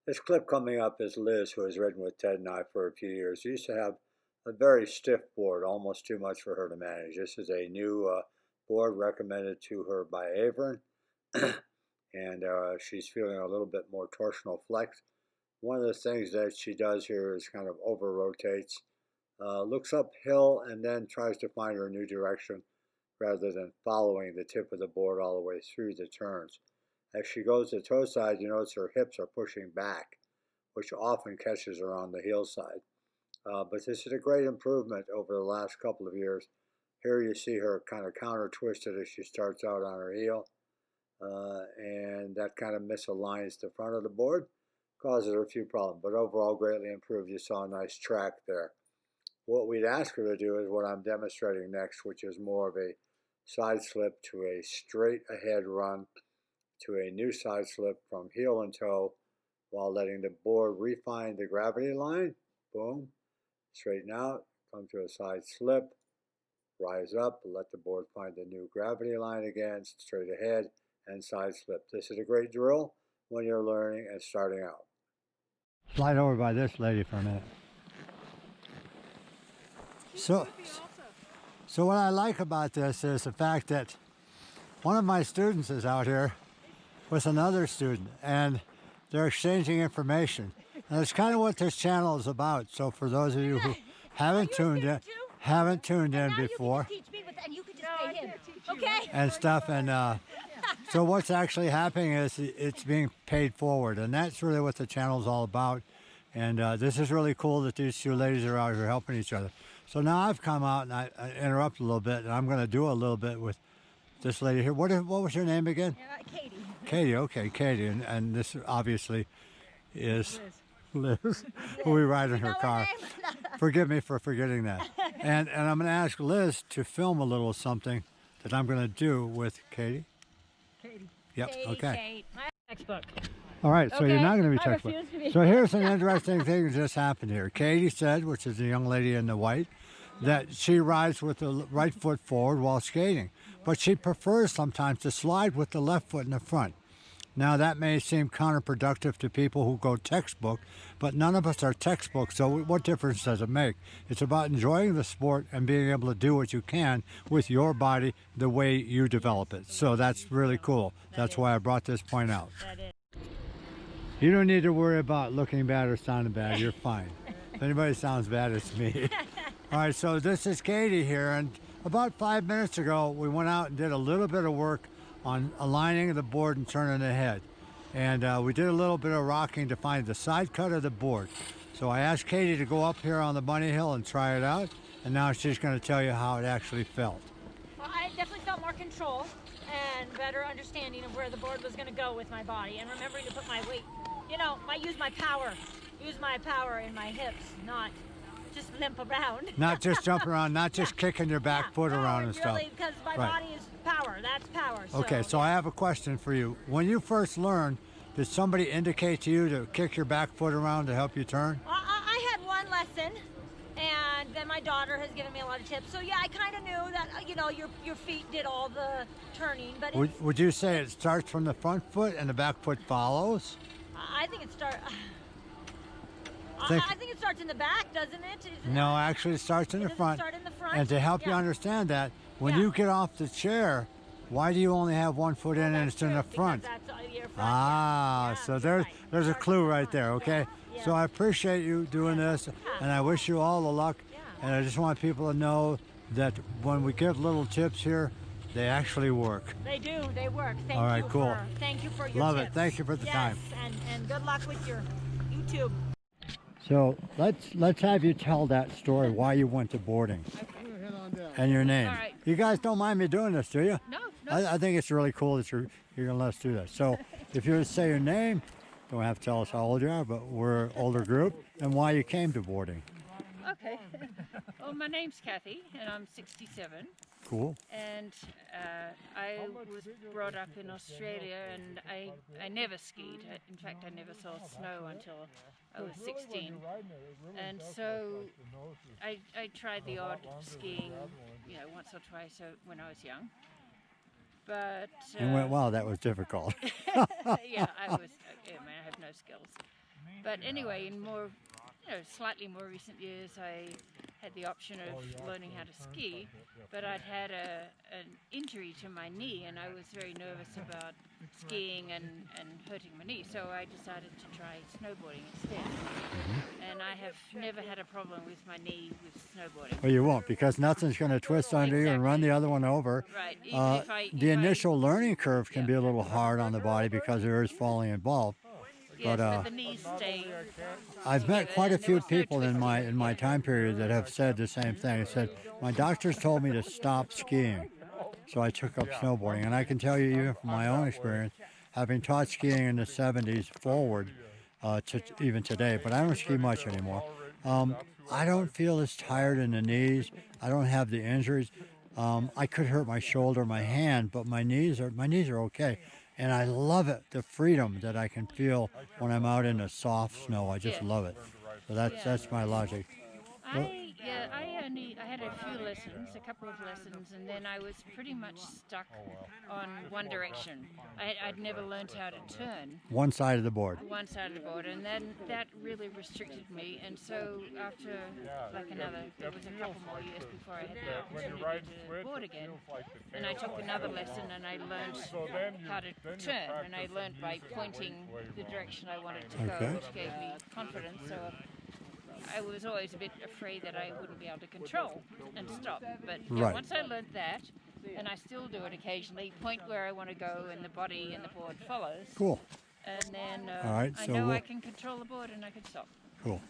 This clip coming up is Liz, who has ridden with Ted and I for a few years. She used to have a very stiff board, almost too much for her to manage. This is a new board recommended to her by Avon, and she's feeling a little bit more torsional flex. One of the things that she does here is kind of over rotates, looks uphill, and then tries to find her new direction rather than following the tip of the board all the way through the turns. As she goes to toe side, you notice her hips are pushing back, which often catches her on the heel side. But this is a great improvement over the last couple of years. Here you see her kind of counter twisted as she starts out on her heel, and that kind of misaligns the front of the board, causes her a few problems, but overall greatly improved. You saw a nice track there. What we'd ask her to do is what I'm demonstrating next, which is more of a side slip to a straight ahead run to a new side slip from heel and toe while letting the board refine the gravity line. Boom. Straighten out, come to a side slip, rise up, let the board find the new gravity line again, straight ahead, and side slip. This is a great drill when you're learning and starting out. Slide over by this lady for a minute. So what I like about this is the fact that one of my students is out here with another student, and they're exchanging information. And it's kind of what this channel is about. So for those of you who haven't tuned in before, and stuff, and so what's actually happening is it's being paid forward, and that's really what the channel is all about. And this is really cool that these two ladies are out here helping each other. So now I've come out and I interrupt a little bit, and I'm going to do a little bit with this lady here. What was your name again? Katie. Katie, okay, Katie, and this obviously is Liz, who we ride in her car. Forgive me for forgetting that. And I'm going to ask Liz to film a little something that I'm going to do with Katie. Katie. Yep, Katie, okay. Kate. My textbook. All right, so you're not going to be I textbook. refuse to be. So here's an interesting thing that just happened here. Katie said, which is the young lady in the white, that she rides with the right foot forward while skating, but she prefers sometimes to slide with the left foot in the front. Now that may seem counterproductive to people who go textbook, but none of us are textbook, so what difference does it make? It's about enjoying the sport and being able to do what you can with your body the way you develop it. So that's really cool. That's why I brought this point out. You don't need to worry about looking bad or sounding bad. You're fine. If anybody sounds bad, it's me. All right, so this is Katie here, and about 5 minutes ago, we went out and did a little bit of work on aligning the board and turning the head. And we did a little bit of rocking to find the side cut of the board. So I asked Katie to go up here on the bunny hill and try it out, and now she's going to tell you how it actually felt. Well, I definitely felt more control and better understanding of where the board was going to go with my body, and remembering to put my weight, use my power in my hips, not just limp around. Not just jump around, not just kicking your back foot around and stuff. Really, because my body is power. That's power. Okay, so I have a question for you. When you first learned, did somebody indicate to you to kick your back foot around to help you turn? I had one lesson, and then my daughter has given me a lot of tips. So yeah, I kind of knew that your feet did all the turning. But would you say it starts from the front foot and the back foot follows? I think it starts. I think it starts in the back, doesn't it? No, actually it starts in the front. Start in the front. And to help you understand that, when you get off the chair, why do you only have one foot in and it's in the front? So there's a clue right there, okay? Yeah. So I appreciate you doing this, and I wish you all the luck. And I just want people to know that when we give little tips here, they actually work. They do, they work. All right, cool. Thank you for your Love tips. it. Thank you for the time. And good luck with your YouTube. So let's have you tell that story, why you went to boarding and your name. All right. You guys don't mind me doing this, do you? No. I think it's really cool that you're going to let us do this. So if you were to say your name, don't have to tell us how old you are, but we're an older group, and why you came to boarding. Okay. Well, my name's Cathy, and I'm 67. Cool. And I was brought up in Australia, and I never skied. In fact, I never saw snow until I was 16. And so I tried the odd skiing, once or twice when I was young. But And went, wow, that was difficult. yeah, I have no skills. But anyway, in more, slightly more recent years, I had the option of learning how to ski, but I'd had an injury to my knee, and I was very nervous about skiing and hurting my knee, so I decided to try snowboarding instead. And I have never had a problem with my knee with snowboarding. Well, you won't, because nothing's going to twist under you and run the other one over. Right. The initial learning curve can be a little hard on the body because there is falling involved. Yes, but the knees stay. I've met quite a few people in my time period that have said the same thing. They said, my doctors told me to stop skiing, so I took up snowboarding. And I can tell you, even from my own experience, having taught skiing in the 70s forward to even today, but I don't ski much anymore. I don't feel as tired in the knees. I don't have the injuries. I could hurt my shoulder, my hand, but my knees are okay. And I love it, the freedom that I can feel when I'm out in the soft snow. I just love it. So that's my logic. I had a few lessons, a couple of lessons, and then I was pretty much stuck on one direction. I'd never learned how to turn. One side of the board. One side of the board, and then that really restricted me. And so after there was a couple more years before I had the opportunity to board again. And I took another lesson, and I learned how to turn, and I learned by pointing the direction I wanted to go, which gave me confidence. So I was always a bit afraid that I wouldn't be able to control and stop. But once I learned that, and I still do it occasionally, point where I want to go and the body and the board follows. Cool. And then all right, I know I can control the board and I can stop. Cool.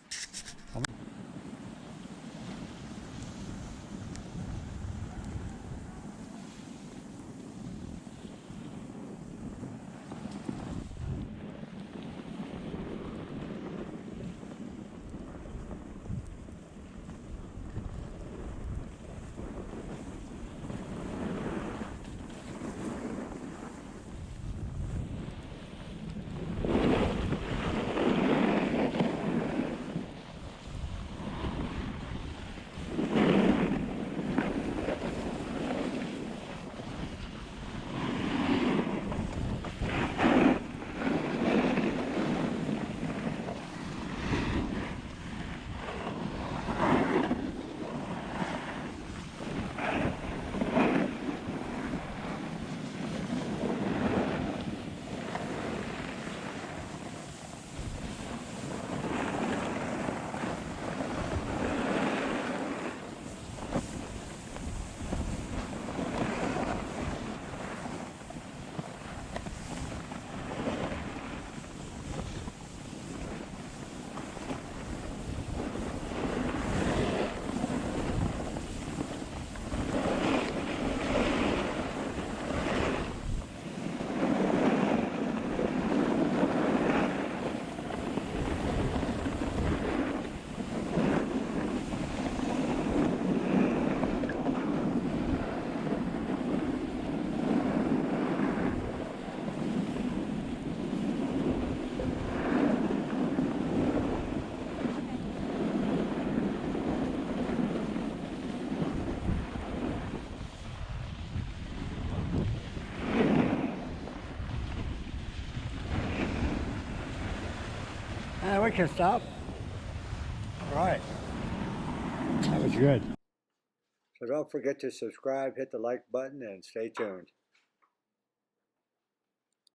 We can stop. All right. That was good. So don't forget to subscribe, hit the like button, and stay tuned.